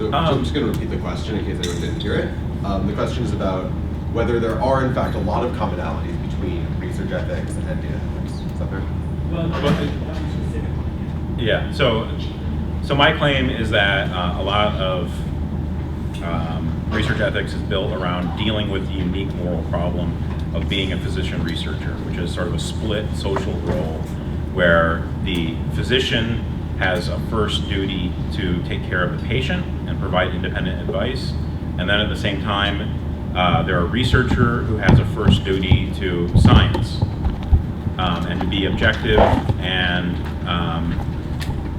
So I'm just going to repeat the question in case anyone didn't hear it. The question is about whether there are, in fact, a lot of commonalities between research ethics and data ethics. Is that fair? Yeah, so my claim is that a lot of research ethics is built around dealing with the unique moral problem of being a physician researcher, which is sort of a split social role where the physician has a first duty to take care of the patient and provide independent advice, and then at the same time they're a researcher who has a first duty to science and to be objective, and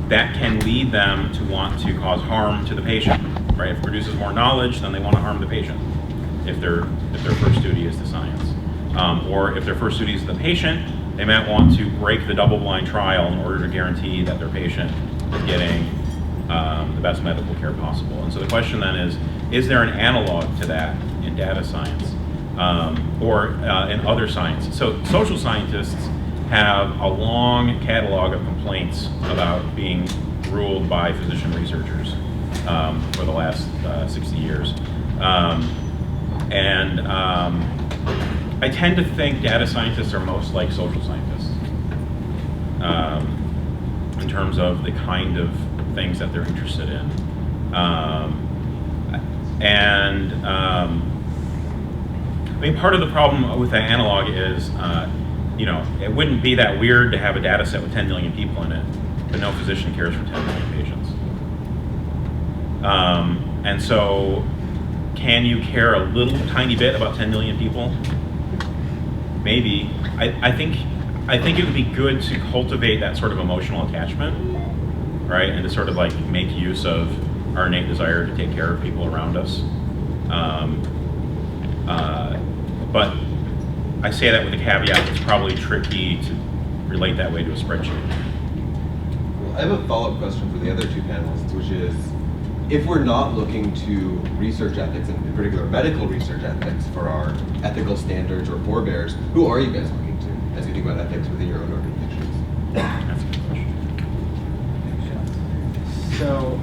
that can lead them to want to cause harm to the patient, right? If it produces more knowledge, then they want to harm the patient if their first duty is to science. Or if their first duty is to the patient, they might want to break the double-blind trial in order to guarantee that their patient is getting the best medical care possible. And so the question then is there an analog to that in data science or in other science? So social scientists have a long catalog of complaints about being ruled by physician researchers for the last 60 years. I tend to think data scientists are most like social scientists in terms of the kind of things that they're interested in. I mean, part of the problem with the analog is, it wouldn't be that weird to have a data set with 10 million people in it, but no physician cares for 10 million patients. And so, can you care a little tiny bit about 10 million people? Maybe. I think it would be good to cultivate that sort of emotional attachment, right? And to sort of like make use of our innate desire to take care of people around us. But I say that with a caveat, it's probably tricky to relate that way to a spreadsheet. Well, I have a follow-up question for the other two panelists, which is, if we're not looking to research ethics, and in particular medical research ethics, for our ethical standards or forebears, who are you guys looking to as you think about ethics within your own organizations? That's a good question. So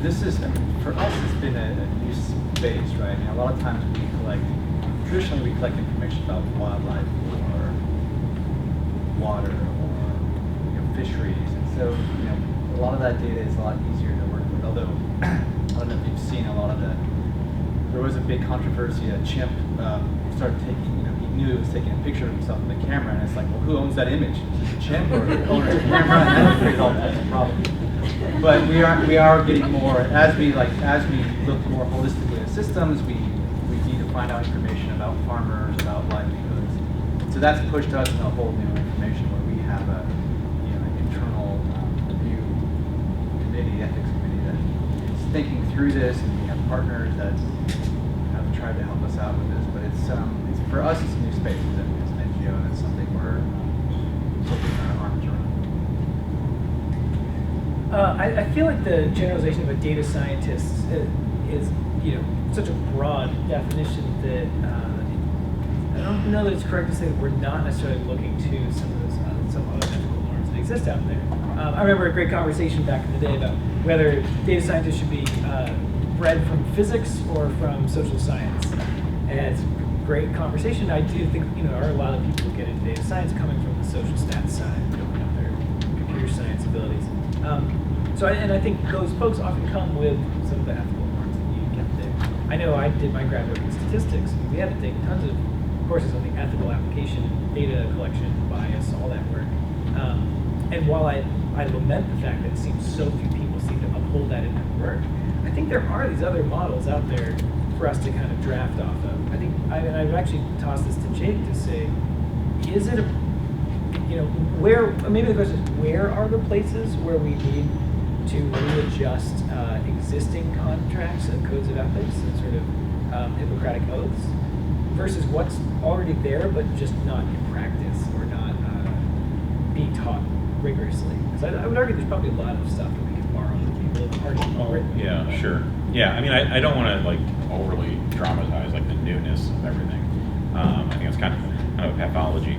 this is, for us, it's been a new space, right? I mean, a lot of times traditionally we collect information about wildlife or water or fisheries, and so a lot of that data is a lot easier to work with. Although I don't know if you've seen a lot of there was a big controversy. A chimp started taking, he knew he was taking a picture of himself in the camera, and it's like, well, who owns that image? Is it the chimp or the owner of the camera? And I figured all that's a problem. But we are getting more as we look more holistically at systems. We need to find out information about farmers, about livelihoods. So that's pushed us in a whole new information where we have an internal review committee, ethics committee that is thinking through this, and we have partners that have tried to help us out with this. But it's for us, it's a new space as an NGO, and it's something we're putting our arms around. I feel like the generalization of a data scientist is such a broad definition that I don't know that it's correct to say that we're not necessarily looking to some other ethical norms that exist out there. I remember a great conversation back in the day about whether data scientists should be bred from physics or from social science, and it's a great conversation. I do think there are a lot of people who get into data science coming from the social stats side, building up their computer science abilities. I think those folks often come with some of the ethical norms that you get there. I know I did my grad work in statistics. We had to take tons of courses on the ethical application, data collection, bias, all that work. And while I lament the fact that it seems so few people seem to uphold that in their work, I think there are these other models out there for us to kind of draft off of. I've actually tossed this to Jake to say, is it where, maybe the question is, where are the places where we need to readjust existing contracts and codes of ethics and sort of Hippocratic oaths versus what's already there but just not in practice or not being taught rigorously? Because I would argue there's probably a lot of stuff that we can borrow from people who have already written. Yeah, sure. Yeah, I mean, I don't want to overly dramatize the newness of everything. I think it's kind of a pathology.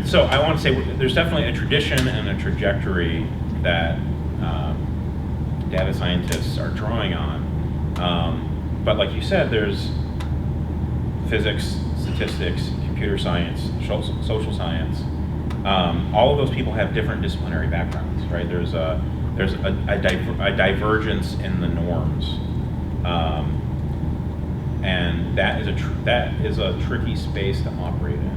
So I want to say there's definitely a tradition and a trajectory that data scientists are drawing on. But like you said, there's physics, statistics, computer science, social science. All of those people have different disciplinary backgrounds, right? There's a divergence in the norms, and that is a tricky space to operate in.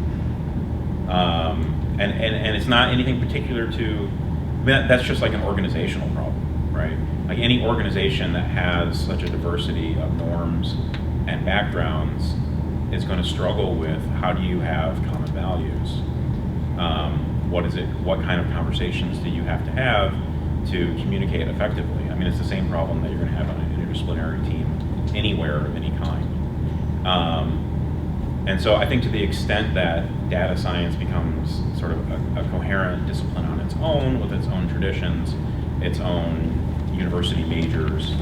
And it's not anything particular to. I mean, that's just like an organizational problem, right? Like any organization that has such a diversity of norms and backgrounds is going to struggle with how do you have common values? What is it? What kind of conversations do you have to communicate effectively? I mean, it's the same problem that you're going to have on an interdisciplinary team anywhere of any kind. And so I think to the extent that data science becomes sort of a coherent discipline on its own, with its own traditions, its own university majors,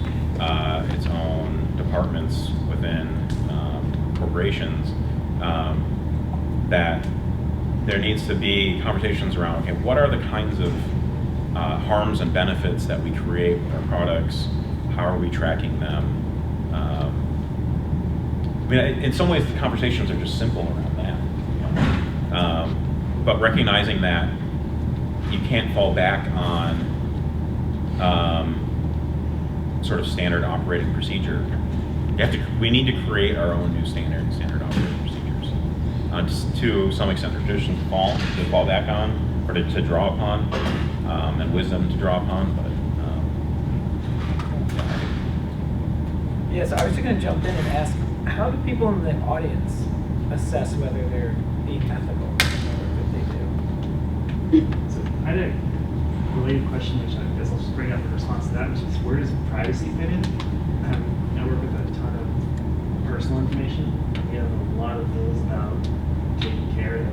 its own departments within corporations, that there needs to be conversations around, okay, what are the kinds of harms and benefits that we create with our products? How are we tracking them? I mean, in some ways, the conversations are just simple around that. You know? But recognizing that you can't fall back on sort of standard operating procedure. We need to create our own new standard operating procedures. To some extent, there's traditions to fall back on, or to draw upon, and wisdom to draw upon. But yeah, so I was just going to jump in and ask, how do people in the audience assess whether they're being ethical in the work that they do? So I had a related question, which I guess I'll just bring up in response to that, which is where does privacy fit in? I work with a ton of personal information. We have a lot of rules about taking care to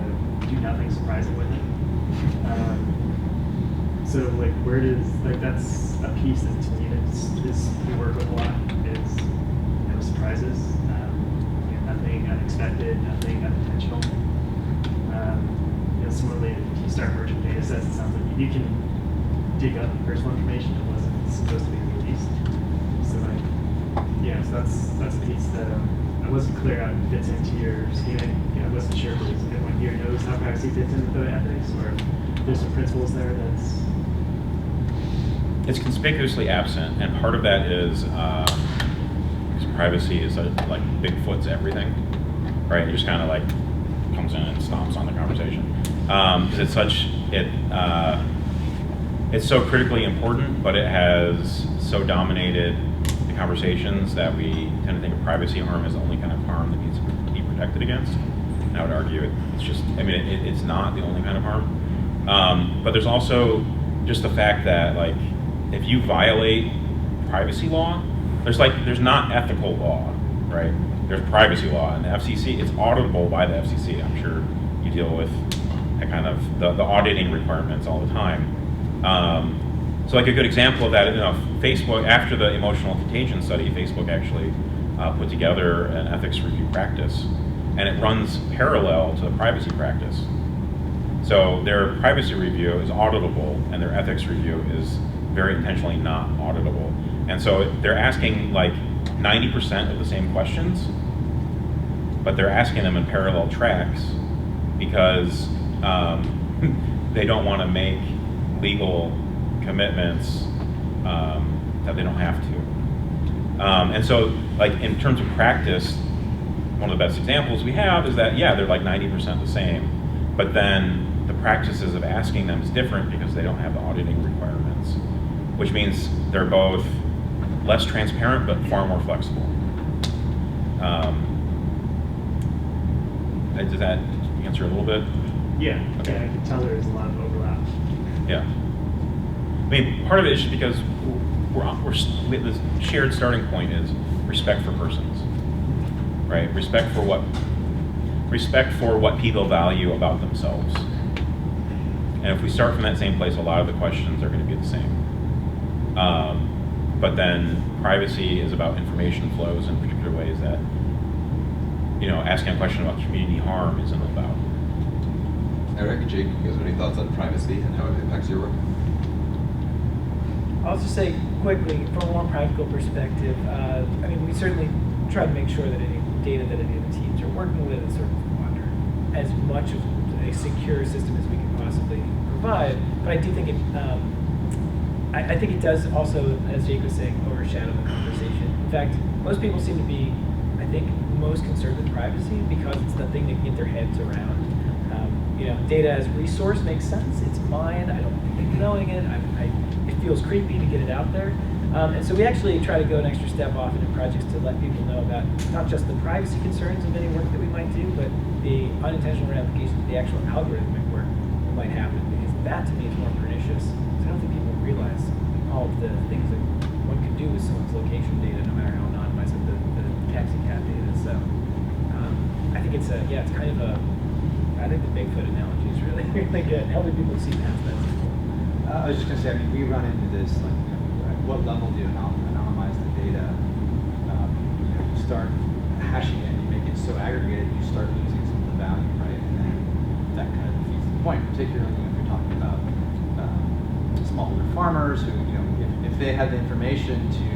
do nothing surprising with it. So like where does, like that's a piece that to me is we work with a lot, is no surprises, nothing unexpected, nothing unintentional. Similarly, if you start merging data sets, it sounds like you can dig up personal information that wasn't supposed to be released. So like, yeah, so that's the piece that I wasn't clear how it fits into your scheming. I wasn't sure if everyone here knows how privacy fits into the ethics, or if there's some principles there that's. it's conspicuously absent, and part of that is because privacy is like Bigfoot's everything, right? It just kind of like comes in and stomps on the conversation because it's so critically important, but it has so dominated the conversations that we tend to think of privacy harm as the only kind of harm that needs to be protected against. And I would argue it's just, I mean, it's not the only kind of harm. But there's also just the fact that like if you violate privacy law, there's not ethical law, right? There's privacy law, and the FCC, it's auditable by the FCC. I'm sure you deal with that kind of the auditing requirements all the time. So like a good example of that, Facebook, after the emotional contagion study, Facebook actually put together an ethics review practice, and it runs parallel to the privacy practice. So their privacy review is auditable, and their ethics review is very intentionally not auditable. And so they're asking like 90% of the same questions, but they're asking them in parallel tracks because they don't want to make legal commitments that they don't have to. And so like in terms of practice, one of the best examples we have is that, yeah, they're like 90% the same, but then the practices of asking them is different because they don't have the auditing requirements, which means they're both less transparent but far more flexible. Does that answer a little bit? Yeah, Okay. yeah, I can tell there's a lot of overlap. Yeah. I mean, part of it is just because the shared starting point is respect for persons, right? Respect for what people value about themselves. And if we start from that same place, a lot of the questions are going to be the same. But then privacy is about information flows in particular ways that, asking a question about community harm isn't about. Eric, Jake, you guys have any thoughts on privacy and how it impacts your work? I'll just say, quickly, from a more practical perspective, I mean, we certainly try to make sure that any data that any of the teams are working with is sort of under as much of a secure system as we can possibly provide. But I do think it, I think it does also, as Jake was saying, overshadow the conversation. In fact, most people seem to be, I think, most concerned with privacy because it's the thing they can get their heads around. You know, data as resource makes sense. It's mine. I don't think knowing it. It feels creepy to get it out there. And so we actually try to go an extra step often in projects to let people know about not just the privacy concerns of any work that we might do, but the unintentional ramifications of the actual algorithmic work that might happen. Because that to me is more pernicious. So I don't think people realize all of the things that one could do with someone's location data, no matter how anonymized the taxi cab data. So I think it's it's kind of a, I think the Bigfoot analogy is really, really good. Helping people see past that. I was just going to say, I mean, we run into this, like, you know, at what level do you anonymize the data? You know, you start hashing it and you make it so aggregated, you start losing some of the value, right? And then that kind of defeats the point, particularly if you're talking about smallholder farmers who, you know, if they had the information to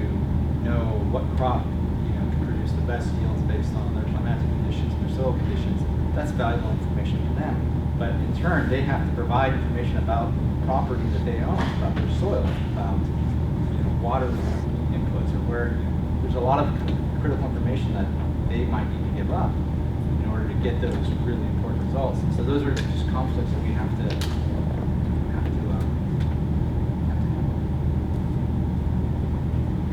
know what crop, you know, can produce the best yields based on their climatic conditions and their soil conditions, that's valuable information for them. But in turn, they have to provide information about property that they own, about their soil, about, you know, water inputs, or where, you know, there's a lot of critical information that they might need to give up in order to get those really important results. And so those are just conflicts that we have to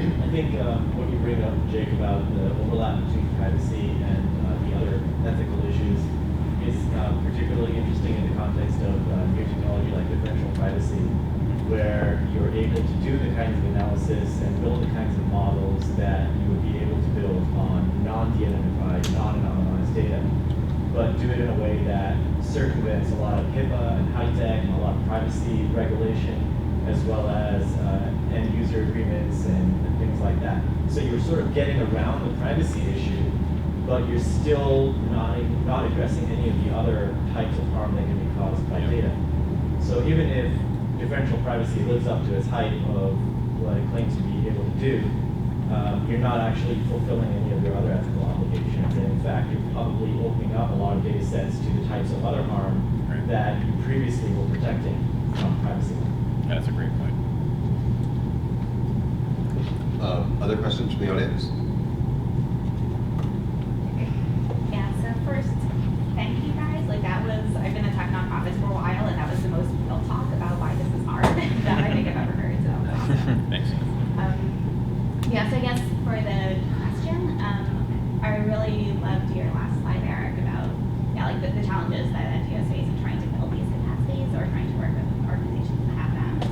I think what you bring up, Jake, about the overlap between privacy and the other ethical issues is particularly interesting in the context of new technology like differential privacy, where you're able to do the kinds of analysis and build the kinds of models that you would be able to build on non-de-identified, non-anonymized data, but do it in a way that circumvents a lot of HIPAA and high-tech and a lot of privacy regulation, as well as end-user agreements and things like that. So you're sort of getting around the privacy issue, but you're still not addressing any of the other types of harm that can be caused by data. So even if differential privacy lives up to its height of what it claims to be able to do, you're not actually fulfilling any of your other ethical obligations. And in fact, you're probably opening up a lot of data sets to the types of other harm that you previously were protecting from privacy. That's a great point. Other questions from the audience? Yeah, so first, thank you guys. Like that was, I've been a tech nonprofit for a while, and that was the most real talk about why this is hard that I think I've ever heard, so that was awesome. Thanks. Yeah, so I guess for the question, I really loved your last slide, Eric, about like the challenges that NGOs face in trying to build these capacities or trying to work with organizations that have them.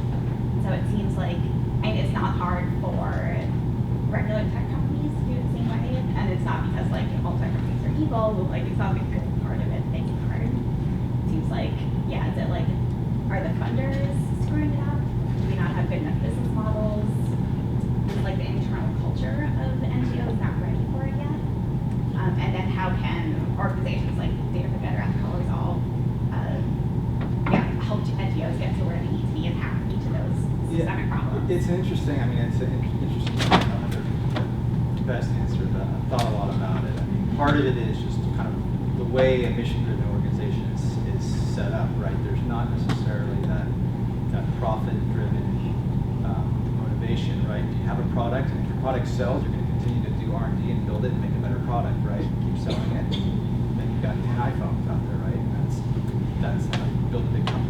So it seems like it's not hard for regular tech companies to do the same way, and it's not because like all tech companies are evil, but like it's not a good part of it making it hard. It seems like, yeah, is it like, are the funders screwing it up? Do we not have good enough business models? Is like the internal culture of the NGOs not ready for it yet? And then how can organizations like Data for Better Ethical Resolve help NGOs get to where they need to be and tackle each of those systemic problems? It's an interesting, I mean, it's an interesting, best answer, but I've thought a lot about it. I mean, part of it is just kind of the way a mission-driven organization is set up, right? There's not necessarily that profit-driven motivation, right? You have a product, and if your product sells, you're going to continue to do R&D and build it and make a better product, right? Keep selling it. And then you've got 10 iPhones out there, right? And that's how you build a big company.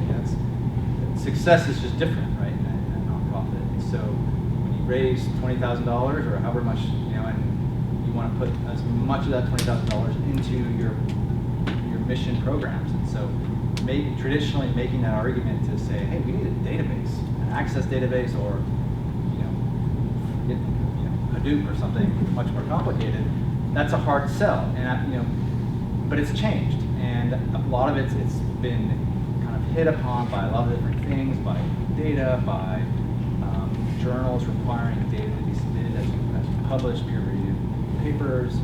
Success is just different, right? In a nonprofit. And so when you raise $20,000 or however much, you know, and you want to put as much of that $20,000 into your mission programs, and so traditionally making that argument to say, hey, we need a database, an access database, or Hadoop or something much more complicated. That's a hard sell, and but it's changed, and a lot of it's been kind of hit upon by a lot of different things, by data, by journals requiring data to be submitted as you publish peer-reviewed papers,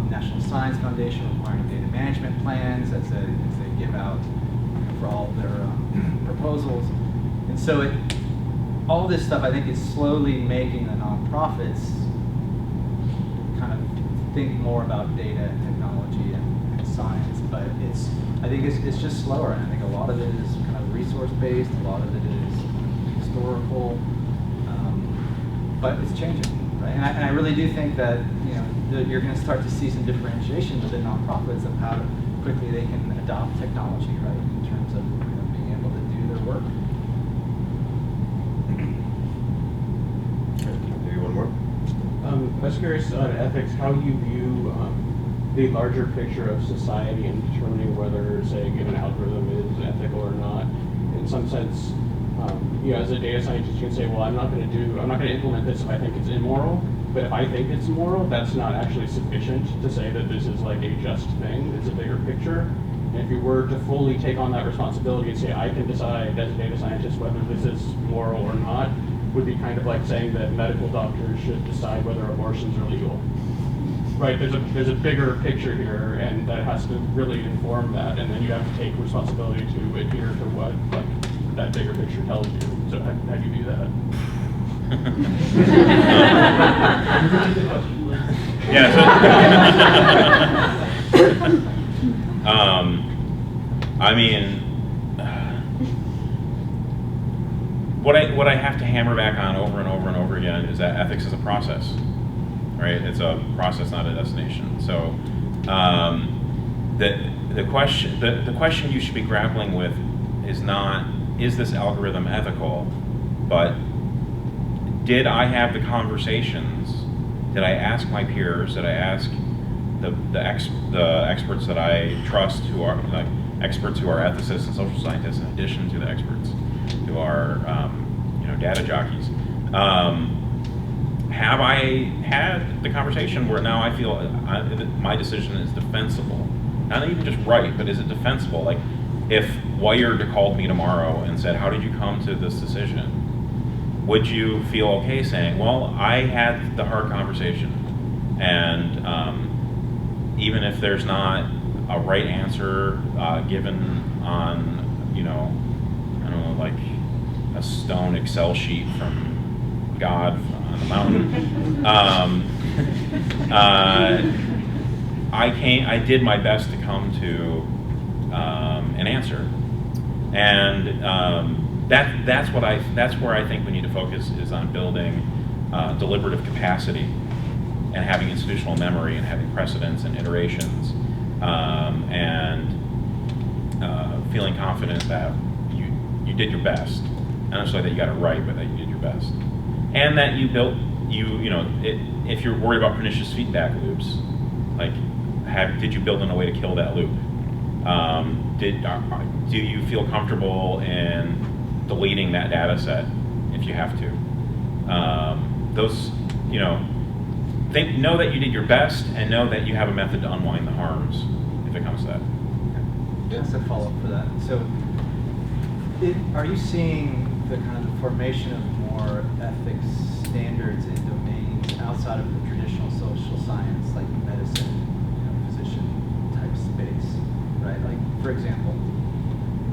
National Science Foundation requiring data management plans as they give out for all of their proposals. And so all this stuff I think is slowly making the nonprofits kind of think more about data and technology and science, but I think it's just slower, and I think a lot of it is kind of resource-based, a lot of it is historical, but it's changing, right? And I really do think that, you know, that you're going to start to see some differentiation within nonprofits of how quickly they can adopt technology, right, in terms of, you know, being able to do their work. Maybe one more. I was curious on ethics, how you view the larger picture of society and determining whether, say, a given algorithm is ethical or not. In some sense, you know, as a data scientist, you can say, well, I'm not going to implement this if I think it's immoral. But if I think it's immoral, that's not actually sufficient to say that this is like a just thing. It's a bigger picture. And if you were to fully take on that responsibility and say, I can decide as a data scientist whether this is moral or not, would be kind of like saying that medical doctors should decide whether abortions are legal. Right, there's a bigger picture here, and that has to really inform that, and then you have to take responsibility to adhere to what that bigger picture tells you. So how do you do that? Yeah. I mean, what I have to hammer back on over and over and over again is that ethics is a process, right? It's a process, not a destination. So the question you should be grappling with is not, is this algorithm ethical, but did I have the conversations? Did I ask my peers? Did I ask the experts that I trust, who are like experts who are ethicists and social scientists, in addition to the experts who are data jockeys? Have I had the conversation where now I feel my decision is defensible? Not even just right, but is it defensible? Like, if Wired called me tomorrow and said, how did you come to this decision? Would you feel okay saying, well, I had the hard conversation, and even if there's not a right answer given on, I don't know, like a stone Excel sheet from God on the mountain, I did my best to come to an answer, and that's where I think we need to focus, is on building deliberative capacity and having institutional memory and having precedents and iterations, and feeling confident that you did your best, not necessarily that you got it right, but that you did your best, and that you built if you're worried about pernicious feedback loops, like did you build in a way to kill that loop? Do you feel comfortable in deleting that data set if you have to? Know that you did your best, and know that you have a method to unwind the harms if it comes to that. Just a follow-up for that. So, are you seeing the kind of formation of more ethics standards in domains outside of the traditional social science, like medicine, physician type space, right? Like, for example,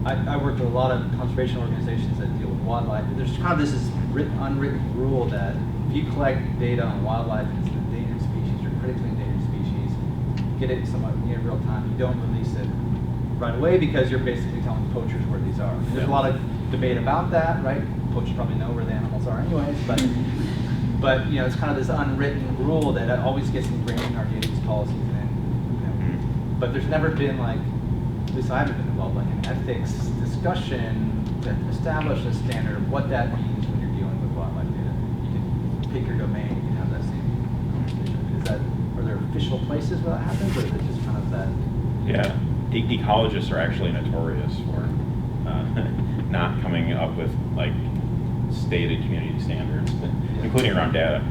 I work with a lot of conservation organizations that deal with wildlife. There's kind of this unwritten rule that if you collect data on wildlife and it's an endangered species or critically endangered species, get it somewhat in real time, you don't release it right away, because you're basically telling poachers where these are. There's a lot of debate about that, right? Poachers probably know where the animals are anyways, but it's kind of this unwritten rule that always gets ingrained in our data use policies, and but there's never been, like, at least I haven't been involved, like an ethics discussion to establish a standard of what that means when you're dealing with wildlife data. You can pick your domain, you can have that same conversation. Are there official places where that happens, or is it just kind of that? Yeah, ecologists are actually notorious for not coming up with like stated community standards, including around data.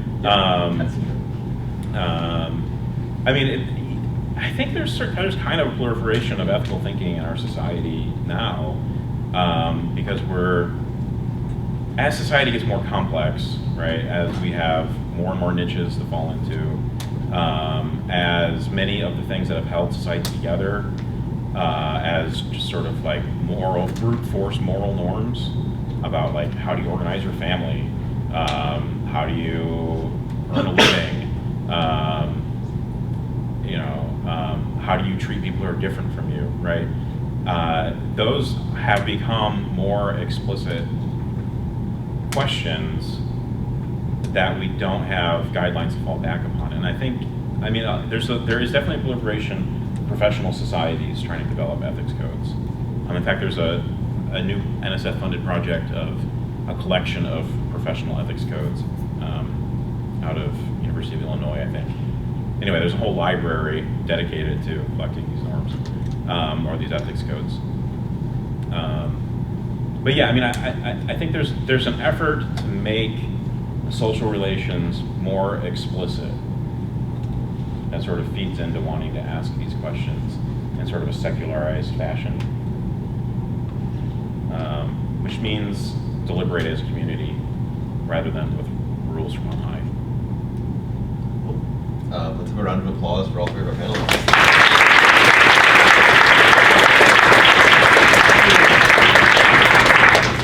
I think there's kind of a proliferation of ethical thinking in our society now, because as society gets more complex, right, as we have more and more niches to fall into, as many of the things that have held society together as just sort of like brute force moral norms about like how do you organize your family, how do you earn a living, how do you treat people who are different from you, right? Those have become more explicit questions that we don't have guidelines to fall back upon. And I think, there is definitely a proliferation of professional societies trying to develop ethics codes. In fact, there's a new NSF-funded project of a collection of professional ethics codes out of University of Illinois, I think. Anyway, there's a whole library dedicated to collecting these norms, or these ethics codes. But yeah, I think there's an effort to make social relations more explicit. That sort of feeds into wanting to ask these questions in sort of a secularized fashion, which means deliberate as a community rather than with rules from on high. Let's have a round of applause for all three of our panelists.